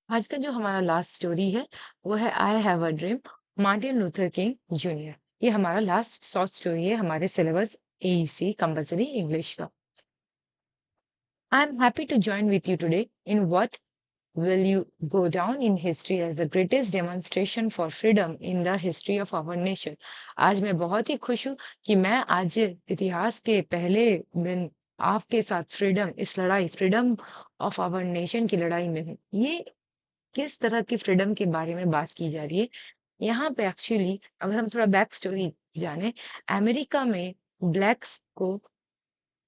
आज का जो हमारा लास्ट स्टोरी है वो है I have a dream Martin Luther king junior. ये हमारा लास्ट शॉर्ट स्टोरी है हमारे सिलेबस एईसी कंपलसरी इंग्लिश का। I am happy to join with you today in what will you go down in history as the greatest demonstration for freedom in the history of our nation। आज मैं बहुत ही खुश हूँ कि मैं आज इतिहास के पहले दिन आपके साथ फ्रीडम ऑफ आवर नेशन की लड़ाई में हूँ। ये किस तरह की फ्रीडम के बारे में बात की जा रही है यहाँ पे? एक्चुअली अगर हम थोड़ा बैक स्टोरी जाने, अमेरिका में ब्लैक्स को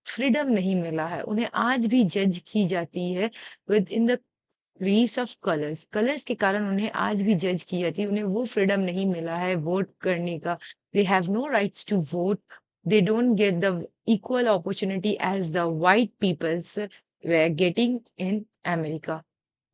फ्रीडम नहीं मिला है। उन्हें आज भी जज की जाती है within the race of colours. Colours के कारण उन्हें आज भी जज की जाती है। उन्हें वो फ्रीडम नहीं मिला है वोट करने का। They have no rights to vote. They don't get the equal opportunity as the white peoples were getting in America.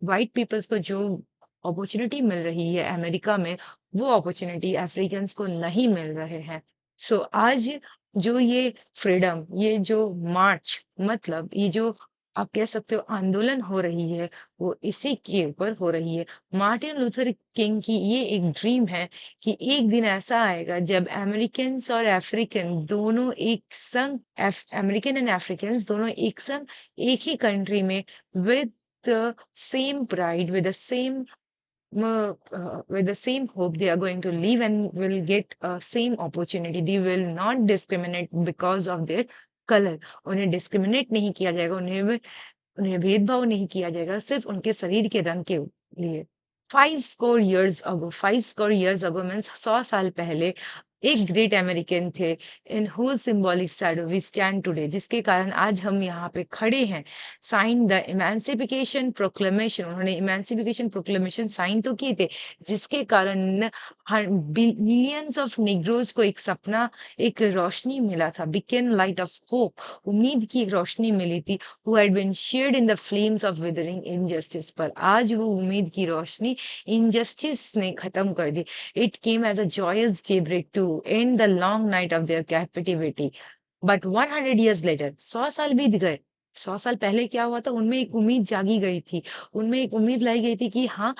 White peoples को जो अपॉर्चुनिटी मिल रही है अमेरिका में, वो अपॉर्चुनिटी अफ्रीकन्स को नहीं मिल रहे हैं। सो आज जो ये फ्रीडम, ये जो मार्च, मतलब ये जो आप कह सकते हो आंदोलन हो रही है, वो इसी के ऊपर हो रही है। मार्टिन लूथर किंग की ये एक ड्रीम है कि एक दिन ऐसा आएगा जब अमेरिकन्स और अफ्रीकन दोनों एक संग, अमेरिकन एंड अफ्रीकन्स दोनों एक संग एक ही कंट्री में with the same pride, with the same hope, they are going to live and will get same opportunity. They will not discriminate because of their color। उन्हें discriminate नहीं किया जाएगा, उन्हें भेदभाव नहीं किया जाएगा सिर्फ उनके शरीर के रंग के लिए। 5 score years ago मीन्स 100 साल पहले एक ग्रेट अमेरिकन थे in whose symbolic shadow we stand today, जिसके कारण आज हम यहाँ पे खड़े हैं। Sign the emancipation proclamation. उन्होंने इमेंसिफिकेशन प्रोक्लेमेशन साइन तो किए थे, जिसके कारण मिलियंस ऑफ निग्रोज को एक सपना, एक रोशनी मिला था। बिकेन लाइट ऑफ होप, उम्मीद की एक रोशनी मिली थी। Who had been shared in the flames of withering injustice, पर आज वो उम्मीद की रोशनी इनजस्टिस ने खत्म कर दी। It came as a joyous daybreak to end the long night of their captivity. But 100 years later, 100 साल बीत गए। 100 साल पहले क्या हुआ था? उनमें एक उम्मीद जागी गई थी। उनमें एक उम्मीद लाई गई थी कि हाँ,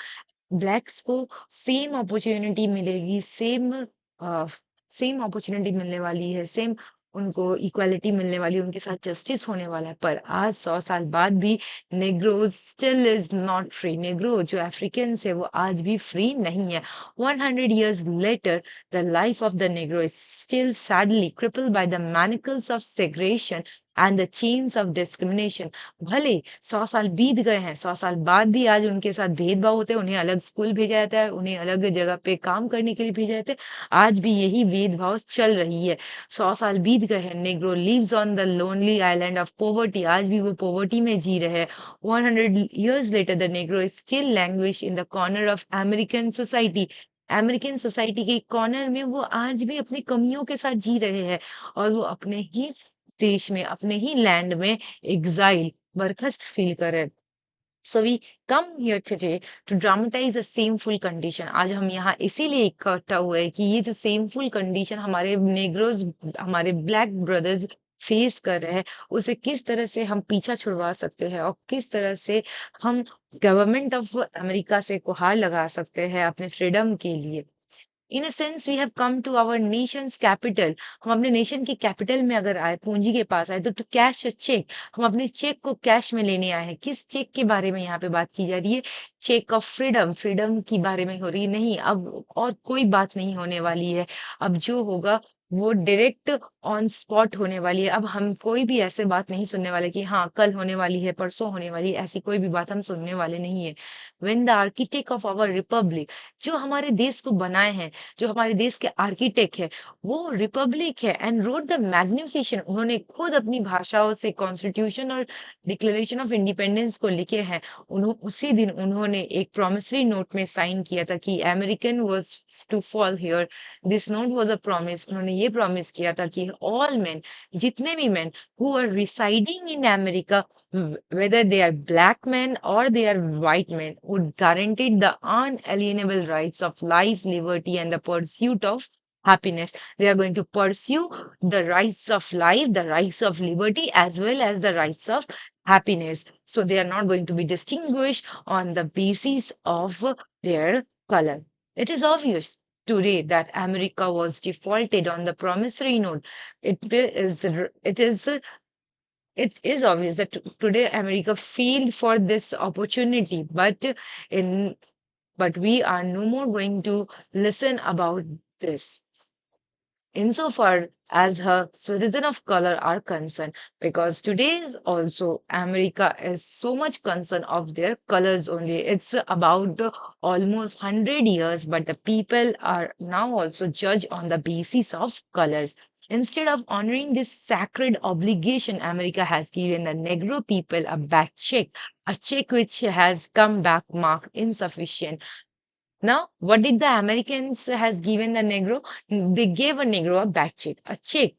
ब्लैक्स को सेम अपॉर्चुनिटी मिलेगी, सेम अपॉर्चुनिटी मिलने वाली है, सेम उनको इक्वालिटी मिलने वाली है, उनके साथ जस्टिस होने वाला है। पर आज 100 साल बाद भी Negro still is not free. Negro जो अफ्रीकन है वो आज भी फ्री नहीं है। 100 years later, the life of the negro is still sadly crippled by the manacles of segregation and the chains of discrimination। भले 100 साल बीत गए हैं, 100 साल बाद भी आज उनके साथ भेदभाव होते हैं। उन्हें अलग स्कूल भेजा जाता है, उन्हें अलग जगह पे काम करने के लिए भेजा जाता है। आज भी यही भेदभाव चल रही है। 100 साल बीत गए हैं। Negro lives on the lonely island of poverty. आज भी वो पॉवर्टी में जी रहे हैं। 100 years later, the negro is still languish in the corner of American society। American society के कॉर्नर में वो आज भी अपनी कमियों के साथ जी रहे हैं, और वो अपने ही देश में, अपने ही लैंड में एग्जाइल, बरखास्त फील कर रहे हैं। So we come here today to dramatise a shameful condition. आज हम यहाँ इसीलिए इकट्ठा हुए हैं कि ये जो सेमफुल कंडीशन हमारे नेग्रोज, हमारे ब्लैक ब्रदर्स फेस कर रहे हैं, उसे किस तरह से हम पीछा छुड़वा सकते हैं, और किस तरह से हम गवर्नमेंट ऑफ अमेरिका से गुहार लगा सकते हैं अपने फ्रीडम के लिए। In a sense we have come to our nation's capital. हम अपने नेशन की कैपिटल में अगर आए, पूंजी के पास आए, तो टू कैश अ चेक। हम अपने चेक को कैश में लेने आए हैं। किस चेक के बारे में यहाँ पे बात की जा रही है? Check of freedom. फ्रीडम की बारे में हो रही नहीं, अब और कोई बात नहीं होने वाली है। अब जो होगा वो डायरेक्ट ऑन स्पॉट होने वाली है। अब हम कोई भी ऐसे बात नहीं सुनने वाले कि हाँ कल होने वाली है, परसों होने वाली है, ऐसी कोई भी बात हम सुनने वाले नहीं है। When the architect of our republic, जो हमारे देश को बनाए हैं, जो हमारे देश के आर्किटेक्ट है, वो रिपब्लिक है एंड रोड द मैग्निफिकेशन। उन्होंने खुद अपनी भाषाओं से कॉन्स्टिट्यूशन और डिक्लेरेशन ऑफ इंडिपेंडेंस को लिखे हैं। उसी दिन उन्होंने एक प्रोमिसरी नोट में साइन किया था कि American was to fall here. This note was a promise. उन्होंने ये प्रॉमिस किया था कि ऑल मैन, जितने भी man who are residing in America, whether they are black men or they are white men, would guaranteed the unalienable rights of life, liberty, and the pursuit of happiness। They are going to pursue the rights of life, the rights of liberty, as well as the rights of happiness. So they are not going to be distinguished on the basis of their color. It is obvious today that America was defaulted on the promissory note. It is obvious that today America failed for this opportunity, in but we are no more going to listen about this insofar as her citizen of color are concerned, because today's also America is so much concerned of their colors only. It's about almost 100 years, but the people are now also judged on the basis of colors. Instead of honoring this sacred obligation, America has given the Negro people a bad check, a check which has come back marked insufficient. Now, what did the Americans has given the Negro? They gave a Negro a bad check, a check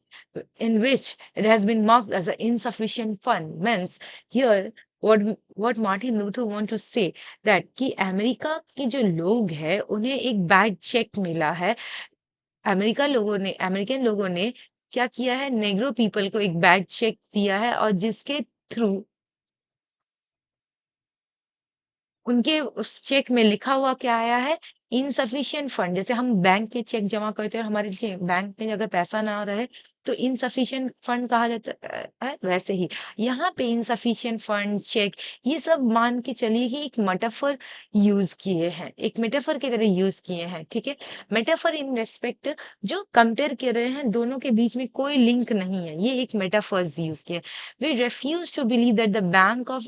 in which it has been marked as an insufficient fund. Means here, what Martin Luther want to say that कि America के जो लोग हैं उन्हें एक bad check मिला है। American लोगों ने क्या किया है, नेग्रो पीपल को एक बैड चेक दिया है और जिसके थ्रू उनके उस चेक में लिखा हुआ क्या आया है? Insufficient fund. जैसे हम बैंक में चेक जमा करते हैं और हमारे बैंक में अगर पैसा ना रहे तो इनसफिशिएंट फंड कहा जाता है, वैसे ही यहाँ पे इनसफिशिएंट फंड, चेक, ये सब मान के चलिए कि एक मेटाफर यूज किए हैं, एक मेटाफर की तरह यूज किए हैं, ठीक है। मेटाफर इन रेस्पेक्ट जो कंपेयर कर रहे हैं, दोनों के बीच में कोई लिंक नहीं है, ये एक मेटाफर्स यूज किए। We refuse to believe that the bank of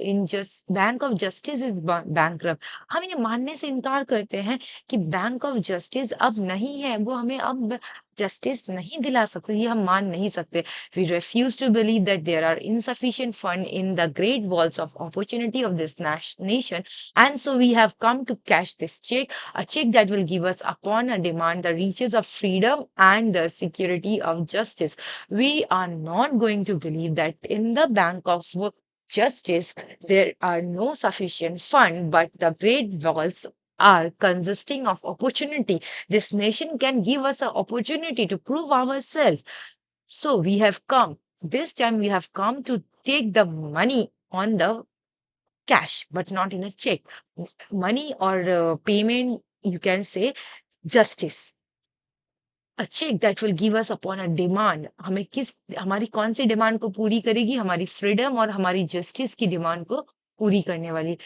justice is bankrupt. हम ये मानने से इनकार करते हैं कि बैंक ऑफ जस्टिस अब नहीं है, वो हमें अब जस्टिस नहीं दिला सकते, ये हम मान नहीं सकते। We refuse to believe that there are insufficient fund in the great walls of opportunity of this nation, and so we have come to cash this check, a check that will give us upon a demand the reaches of freedom and the security of justice. We are not going to believe that in the bank of justice there are no sufficient fund, but the great walls are consisting of opportunity. This nation can give us an opportunity to prove ourselves. So we have come, this time we have come to take the money on the cash, but not in a check. Money or payment, you can say justice. A check that will give us upon a demand. हमें किस हमारी कौन सी demand को पूरी करेगी? हमारी freedom और हमारी जस्टिस की डिमांड को पूरी करने वाली।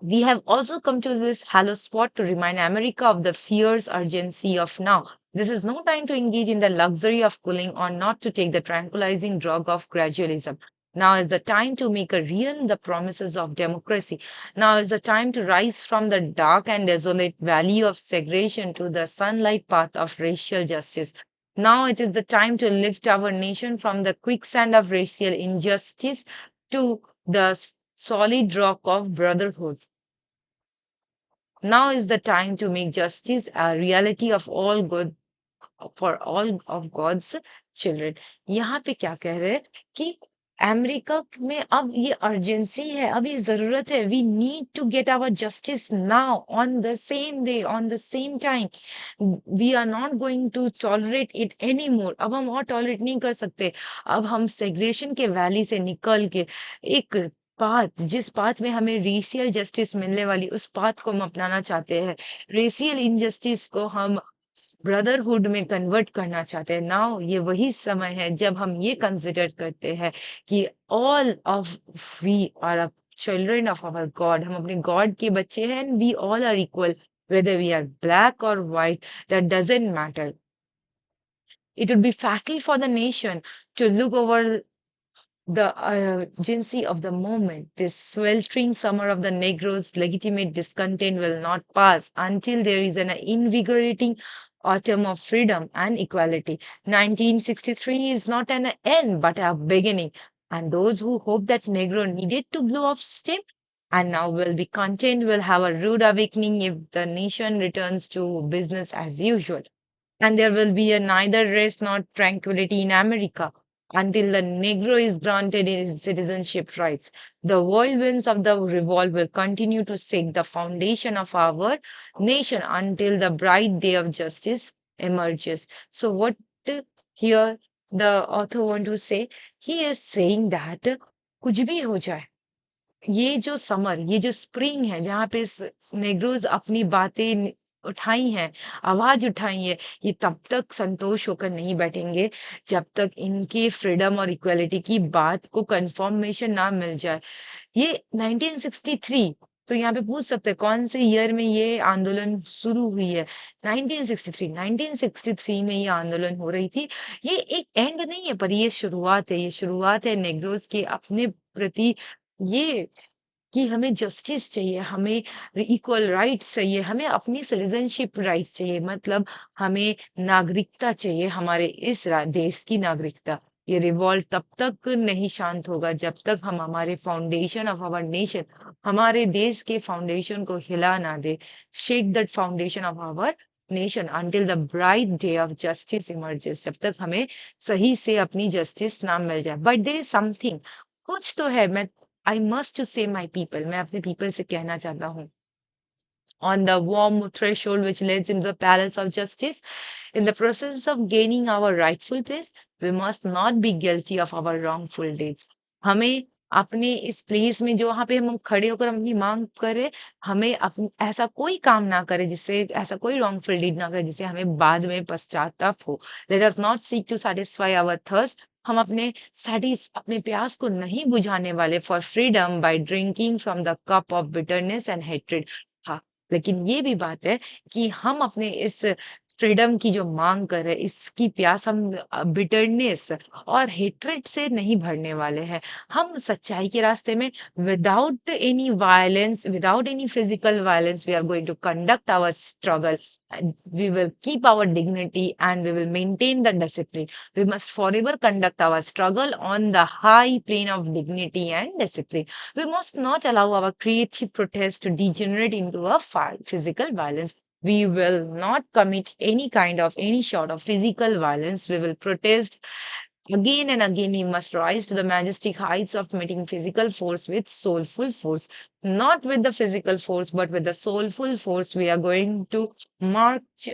We have also come to this hollow spot to remind America of the fierce urgency of now. This is no time to engage in the luxury of cooling or not to take the tranquilizing drug of gradualism. Now is the time to make a real the promises of democracy. Now is the time to rise from the dark and desolate valley of segregation to the sunlight path of racial justice. Now it is the time to lift our nation from the quicksand of racial injustice to the solid rock of brotherhood. Now is the time to make justice a reality of all good for all of God's children. यहाँ पे क्या कह रहे हैं कि America में अब ये अर्जेंसी है, अब ये जरूरत है। We need to get our justice now on the same day, on the same time. We are not going to tolerate it any more. अब हम और टॉलरेट नहीं कर सकते। अब हम सेग्रेशन के वैली से निकल के एक पाथ, जिस पाथ में हमें रेशियल जस्टिस मिलने वाली, उस पाथ को हम अपनाना चाहते हैं। रेशियल इनजस्टिस को हम ब्रदरहुड में कन्वर्ट करना चाहते हैं। नाउ ये वही समय है जब हम ये कंसिडर करते हैं कि all of we are children of our God. हम अपने गॉड के बच्चे हैं। We all are equal, whether we are black or white, that doesn't matter. It would be fatal for the nation to look over the urgency of the moment. This sweltering summer of the Negroes' legitimate discontent will not pass until there is an invigorating autumn of freedom and equality. 1963 is not an end but a beginning. And those who hope that Negro needed to blow off steam and now will be content will have a rude awakening if the nation returns to business as usual. And there will be a neither rest nor tranquility in America until the Negro is granted his citizenship rights. The whirlwinds of the revolt will continue to shake the foundation of our nation until the bright day of justice emerges. So, what here the author want to say? He is saying that कुछ भी हो जाए, ये जो summer, ये जो spring है जहाँ पे नेग्रोज अपनी बातें उठाई हैं, आवाज उठाई है, ये तब तक संतोष होकर नहीं बैठेंगे जब तक इनके फ्रीडम और इक्वालिटी की बात को कंफर्मेशन ना मिल जाए। ये 1963, तो यहाँ पे पूछ सकते हैं कौन से ईयर में ये आंदोलन शुरू हुई है। 1963 में ये आंदोलन हो रही थी। ये एक एंड नहीं है, पर ये शुरुआत है, ये शुरुआत है नेग्रोज के अपने प्रति, ये कि हमें जस्टिस चाहिए, हमें इक्वल राइट्स चाहिए, हमें अपनी सिटीजनशिप राइट्स चाहिए, मतलब हमें नागरिकता चाहिए, हमारे इस देश की नागरिकता। ये रिवॉल्ट तब तक नहीं शांत होगा जब तक हम हमारे फाउंडेशन ऑफ आवर नेशन, हमारे देश के फाउंडेशन को हिला ना दे, shake that foundation of our nation until the bright day of justice emerges, जब तक हमें सही से अपनी जस्टिस ना मिल जाए। बट देयर इज समथिंग, कुछ तो है, मैं आई मस्ट टू से माई पीपल, मैं अपने पीपल से कहना चाहता हूँ। On the warm threshold which leads into the palace of justice, in the process of gaining our rightful place, we must not be guilty of our wrongful deeds. हमें अपने इस place में जो वहाँ पे हम खड़े होकर हम अपनी मांग करें, हमें ऐसा कोई काम ना करें जिससे, ऐसा कोई wrongful deed ना करें जिससे हमें बाद में पश्चाताप हो। Let us not seek to satisfy our thirst. हम अपने प्यास को नहीं बुझाने वाले for freedom by drinking from the cup of bitterness and hatred. हाँ, लेकिन ये भी बात है कि हम अपने इस फ्रीडम की जो मांग कर रहे हैं, इसकी प्यास हम बिटरनेस और हेट्रेड से नहीं भरने वाले हैं। हम सच्चाई के रास्ते में without any violence, without any physical violence, we are going to conduct our struggle, we will keep our dignity and we will maintain the discipline. We must forever conduct our struggle on the high plane of dignity and discipline. We must not allow our creative protest to degenerate into a physical violence. We will not commit any sort of physical violence. We will protest again and again. We must rise to the majestic heights of meeting physical force with soulful force. Not with the physical force, but with the soulful force, we are going to march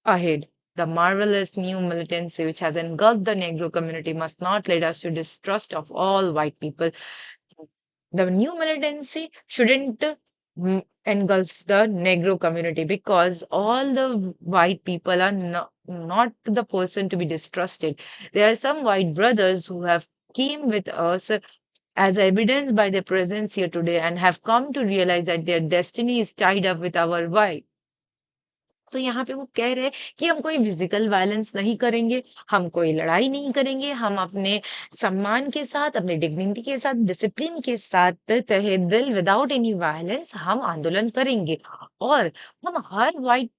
ahead. The marvelous new militancy which has engulfed the Negro community must not lead us to distrust of all white people. The new militancy shouldn't engulf the Negro community because all the white people are not the person to be distrusted. There are some white brothers who have came with us as evidenced by their presence here today and have come to realize that their destiny is tied up with our white. तो यहाँ पे वो कह रहे हैं कि हम कोई फिजिकल वायलेंस नहीं करेंगे, हम कोई लड़ाई नहीं करेंगे, हम अपने सम्मान के साथ, अपने डिग्निटी के साथ, डिसिप्लिन के साथ तहे दिल विदाउट एनी वायलेंस हम आंदोलन करेंगे। और हम हर व्हाइट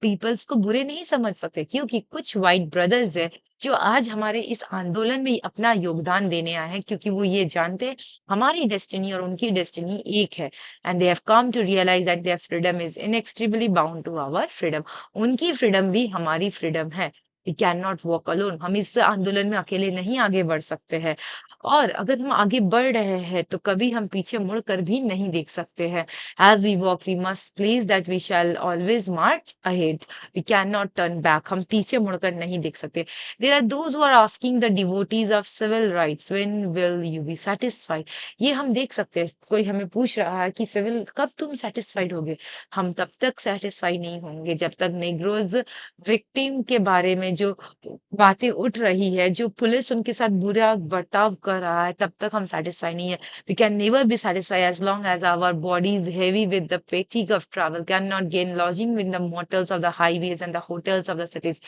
पीपल्स को बुरे नहीं समझ सकते क्योंकि कुछ व्हाइट ब्रदर्स हैं जो आज हमारे इस आंदोलन में अपना योगदान देने आए हैं क्योंकि वो ये जानते हैं हमारी डेस्टिनी और उनकी डेस्टिनी एक है। And they have come to realise that their freedom is inextricably bound to our freedom. उनकी फ्रीडम भी हमारी फ्रीडम है। We can not walk alone. हम इस आंदोलन में अकेले नहीं आगे बढ़ सकते हैं और अगर हम आगे बढ़ रहे हैं तो कभी हम पीछे मुड़कर भी नहीं देख सकते हैं। As we walk we must please that we shall always march ahead. We can not turn back. हम पीछे मुड़कर नहीं देख सकते। There are those who are asking the devotees of civil rights when will you be satisfied. ये हम देख सकते हैं, कोई हमें पूछ रहा है कि सिविल कब तुम सेटिस्फाइड होगे। हम तब तक सेटिस्फाई नहीं होंगे जब तक नेग्रोज विक्टिम के बारे में जो बातें उठ रही है, जो पुलिस उनके साथ बुरा बर्ताव कर रहा है, तब तक हम सैटिस्फाई नहीं है। We can never be satisfy as long as our body is heavy with the fatigue of travel, cannot gain lodging in the motels of the highways and the hotels of the cities.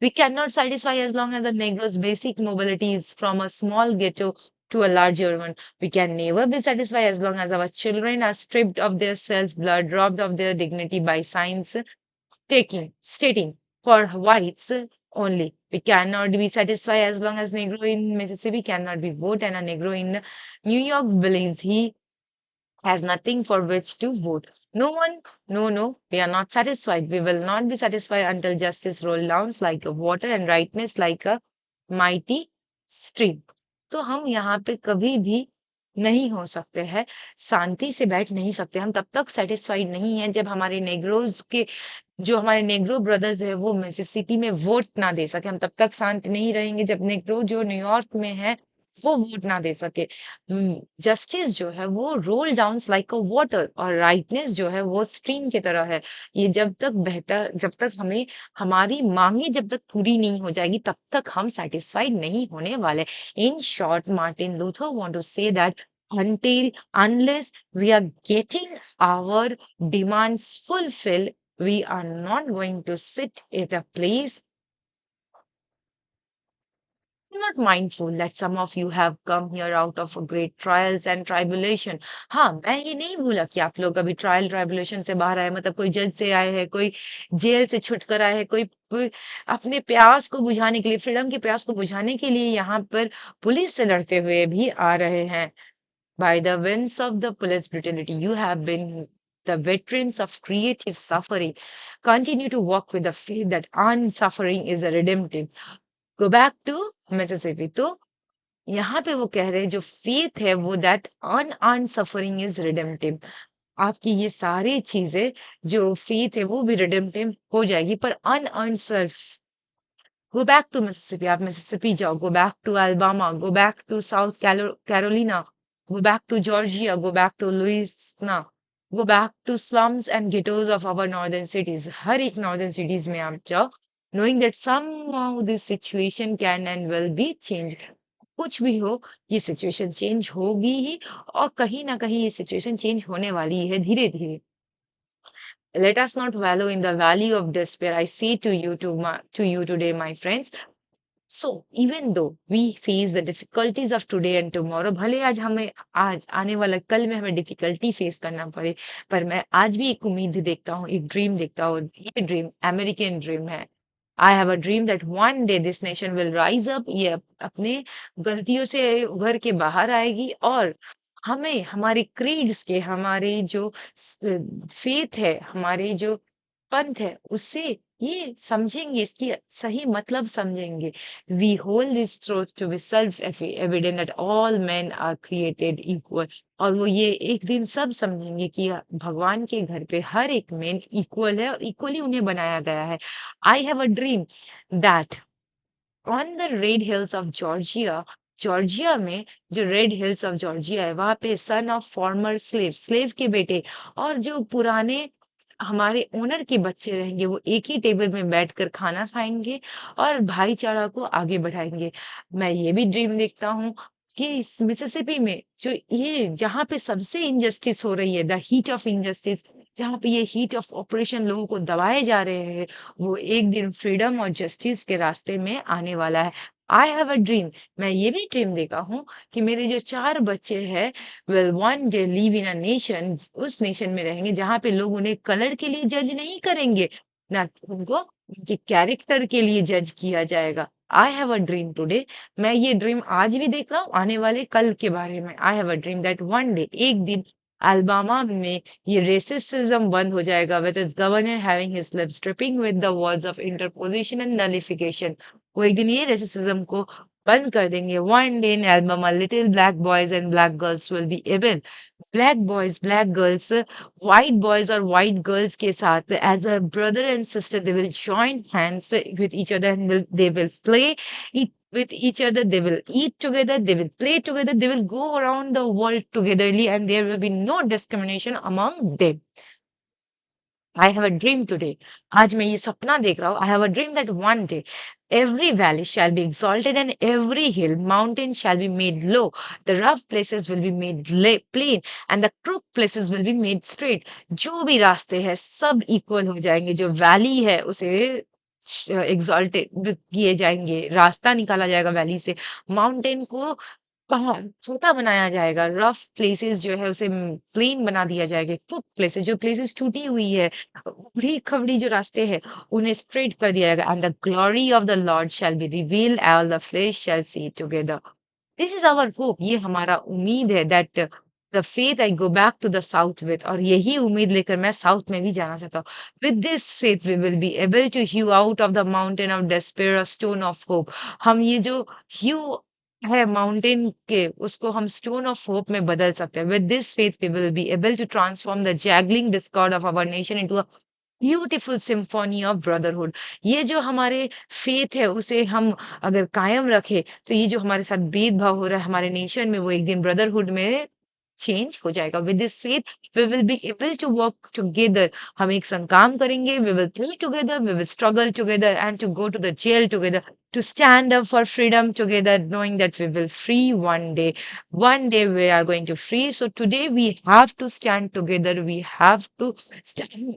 We cannot satisfy as long as the Negro's basic mobility is from a small ghetto to a larger one. We can never be satisfied as long as our children are stripped of their self-blood, robbed of their dignity by science stating for whites only. We cannot be satisfied as long as Negro in Mississippi cannot be vote and a Negro in New York believes he has nothing for which to vote. No one, no, we are not satisfied. We will not be satisfied until justice rolls down like a water and rightness like a mighty stream. तो हम यहाँ पे कभी भी नहीं हो सकते हैं, शांति से बैठ नहीं सकते। हम तब तक सेटिस्फाइड नहीं हैं जब हमारे नेग्रोज के जो हमारे नेग्रो ब्रदर्स है वो मिसिसिपी में वोट ना दे सके। हम तब तक शांत नहीं रहेंगे जब नेग्रो जो न्यूयॉर्क में है वो वोट ना दे सके। जस्टिस जो है वो roll downs like a water, और राइटनेस जो है वो स्ट्रीम की तरह है। ये जब तक हमें हमारी मांगे जब तक पूरी नहीं हो जाएगी तब तक हम सेटिस्फाइड नहीं होने वाले। In short Martin Luther want to say that until unless we are getting our demands fulfilled, we are not going to sit at a place. I'm not mindful that some of you have come here out of a great trials and tribulation. हाँ, मैं ये नहीं भूला कि आप लोग अभी trial tribulation से बाहर आए, मतलब कोई जज से आए हैं, कोई जेल से छूट कर आए हैं, कोई अपने प्यास को बुझाने के लिए, फ्रीडम के प्यास को बुझाने के लिए यहाँ पर पुलिस से लड़ते हुए भी आ रहे हैं। By the winds of the police brutality, you have been the veterans of creative suffering. Continue to walk with the faith that unsuffering is a redemptive. Go back to Mississippi. तो यहाँ पे वो कह रहे हैं जो फेथ है वो that on suffering is redemptive. आपकी ये सारी चीजें जो फेथ है वो भी रिडेम्पटिव हो जाएगी, पर unearned Surf. Go back to Mississippi. आप Mississippi जाओ. Go back to Alabama. Go back to South Carolina. Go back to Georgia. Go back to Louisiana. Go back to slums and ghettos of our northern cities. हर एक northern cities में आप जाओ. Knowing that somehow this situation can and will be changed. कुछ भी हो, ये situation change होगी ही, और कहीं ना कहीं ये सिचुएशन चेंज होने वाली है धीरे धीरे। Let us not wallow in the valley of despair. I say to you today, my friends. So, even though we face the difficulties of today and tomorrow, भले आज हमें आज आने वाला कल में हमें डिफिकल्टी फेस करना पड़े, पर मैं आज भी एक उम्मीद देखता हूँ, एक ड्रीम देखता हूँ। ये ड्रीम अमेरिकन ड्रीम है। I have a dream that one day this nation will rise up. ये अपने गलतियों से उभर के बाहर आएगी, और हमें हमारे क्रीड्स के, हमारे जो फेथ है, हमारे जो पंथ है, उससे ये समझेंगे, इसकी सही मतलब समझेंगे। We hold this truth to be self evident that all men are created equal. और वो ये एक दिन सब समझेंगे कि भगवान के घर पे हर एक मैन इक्वल है और इक्वली उन्हें बनाया गया है। I have a dream that on the red hills of Georgia, Georgia में जो रेड हिल्स ऑफ जॉर्जिया है वहां पे son of former slave, slave के बेटे और जो पुराने हमारे ओनर के बच्चे रहेंगे, वो एक ही टेबल में बैठकर खाना खाएंगे और भाईचारा को आगे बढ़ाएंगे। मैं ये भी ड्रीम देखता हूँ कि इस मिसिसिपी में जो ये जहाँ पे सबसे इनजस्टिस हो रही है, द हीट ऑफ इनजस्टिस, जहाँ पे ये हीट ऑफ ऑपरेशन लोगों को दबाए जा रहे हैं, वो एक दिन फ्रीडम और जस्टिस के रास्ते में आने वाला है। I have a dream. मैं ये भी ड्रीम देखा हूँ कि मेरे जो 4 बच्चे हैं will one day live in a nation, उस नेशन में रहेंगे जहाँ पे लोग उन्हें कलर के लिए जज नहीं करेंगे, ना उनको उनके कैरेक्टर के लिए जज किया जाएगा। I have a dream today. मैं ये ड्रीम आज भी देख रहा हूँ आने वाले कल के बारे में। I have a dream that one day, एक दिन अल्बामा में ये रेसिज्म बंद हो जाएगा, with is governor having his lips dripping with the words of interposition and nullification। वो एक दिन ये रेसिज्म को बंद कर देंगे। One day in Alabama little black boys and black girls will be able, black boys black girls white boys और white girls के साथ as a brother and sister they will join hands with each other and they will play with each other, they will eat together, they will play together, they will go around the world togetherly, and there will be no discrimination among them। I have a dream today। आज मैं ये सपना देख रहा हूँ। I have a dream that one day every valley shall be exalted and every hill, mountain shall be made low. The rough places will be made plain and the crooked places will be made straight। जो भी रास्ते हैं सब equal हो जाएंगे। जो valley है उसे एग्जॉल्टेड किए जाएंगे, रास्ता निकाला जाएगा वैली से। माउंटेन को पहाड़ छोटा बनाया जाएगा, रफ प्लेसेस जो है उसे प्लेन बना दिया जाएगा, क्रुक प्लेसेस जो प्लेसेस टूटी हुई है, उबड़ी खबड़ी जो रास्ते हैं उन्हें स्ट्रेट कर दिया जाएगा। And the glory of the Lord shall be revealed, all the flesh shall see together. This is our hope. ये हमारा उम्मीद है that the faith I go back to the South with. और यही उम्मीद लेकर मैं साउथ में भी जाना चाहता हूँ। With this faith we will be able to hew out of the mountain of despair a stone of hope. हम ये जो ह्यू है माउंटेन के, उसको हम स्टोन ऑफ होप में बदल सकते हैं। With this faith we will be able to transform the jangling discord of our nation into a beautiful symphony of brotherhood. ये जो हमारे फेथ है उसे हम अगर कायम रखें तो ये जो हमारे साथ भेदभाव हो रहा है हमारे नेशन में वो एक दिन ब्रदरहुड में चेंज हो जाएगा। With this faith we will be able to work together. हम एक संग काम करेंगे, we will play together, we will struggle together and to go to the jail together, to stand up for freedom together, knowing that we will free one day. One day we are going to free. So today we have to stand together. We have to stand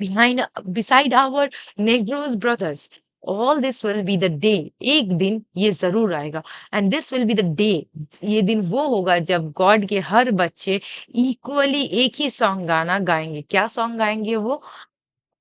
behind beside our Negroes brothers. All this will be the day. एक दिन ये जरूर आएगा and this will be the day. ये दिन वो होगा जब गॉड के हर बच्चे इक्वली एक ही सॉन्ग गाना गाएंगे। क्या सॉन्ग गाएंगे वो?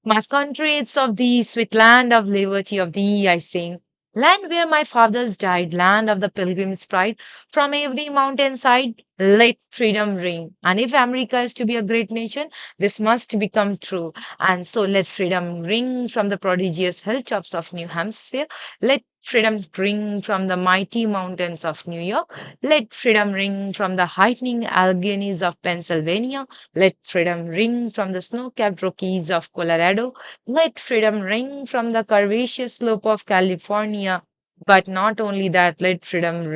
My country, it's of thee, sweet land of liberty of thee, I sing. Land where my fathers died, land of the pilgrim's pride. From every mountain side, let freedom ring. And if America is to be a great nation, this must become true. And so let freedom ring from the prodigious hilltops of New Hampshire. Let freedom ring from the mighty mountains of New York. Let freedom ring from the heightening Alleghenies of Pennsylvania. Let freedom ring from the snow-capped Rockies of Colorado. Let freedom ring from the curvaceous slope of California. But not only that, let freedom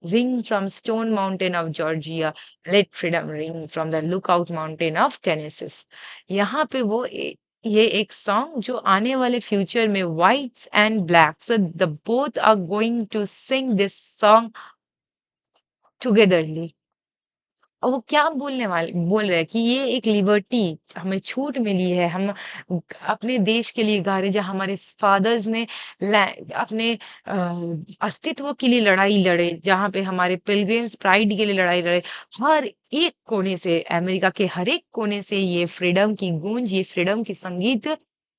ring from Stone Mountain of Georgia. Let freedom ring from the Lookout Mountain of Tennessee. यहाँ पे वो ये एक song जो आने वाले future में whites and blacks the both are going to sing this song togetherly. और वो क्या बोल रहे हैं कि ये एक लिबर्टी हमें छूट मिली है। हम अपने देश के लिए गा रहे जहाँ हमारे फादर्स ने अपने अस्तित्व के लिए लड़ाई लड़े, जहाँ पे हमारे पिलग्रिम्स प्राइड के लिए लड़ाई लड़े। हर एक कोने से अमेरिका के हर एक कोने से ये फ्रीडम की गूंज, ये फ्रीडम की संगीत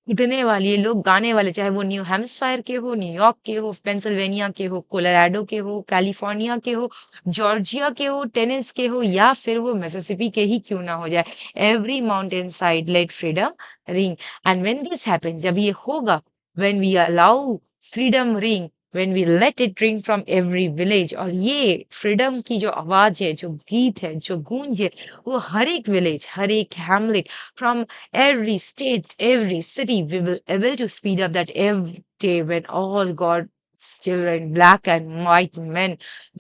उठने वाली है। लोग गाने वाले, चाहे वो न्यू हैम्पशायर के हो, न्यूयॉर्क के हो, पेंसिल्वेनिया के हो, कोलोराडो के हो, कैलिफोर्निया के हो, जॉर्जिया के हो, टेनिस के हो या फिर वो मिसिसिपी के ही क्यों ना हो जाए। Every mountain side let freedom ring. And when this happen, जब ये होगा, when we allow freedom ring, when we let it ring from every village, और ये फ्रीडम की जो आवाज है, जो गीत है, जो गूंज है, वो हर एक विलेज, हर एक Hamlet, from every state, every city, we will able to speed up that every day when all God's children, black and white men,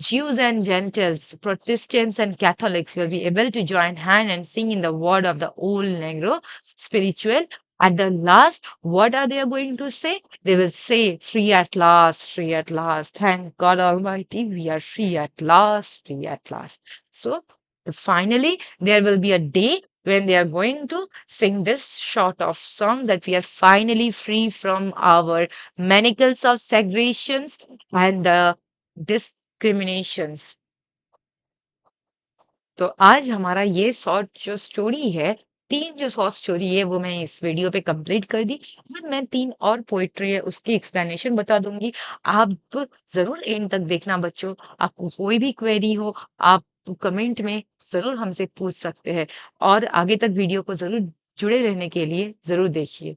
Jews and Gentiles, Protestants and Catholics will be able to join hand and sing in the word of the old Negro spiritual. At the last, what are they going to say? They will say, free at last, free at last. Thank God Almighty, we are free at last, free at last. So, finally, there will be a day when they are going to sing this sort of song that we are finally free from our manacles of segregations and the discriminations. तो आज हमारा ये short जो story है, 3 जो short story है वो मैं इस वीडियो पे कंप्लीट कर दी। अब मैं 3 और पोएट्री है उसकी एक्सप्लेनेशन बता दूँगी। आप ज़रूर एंड तक देखना बच्चों। आपको कोई भी क्वेरी हो, आप कमेंट में ज़रूर हमसे पूछ सकते हैं और आगे तक वीडियो को ज़रूर जुड़े रहने के लिए ज़रूर देखिए।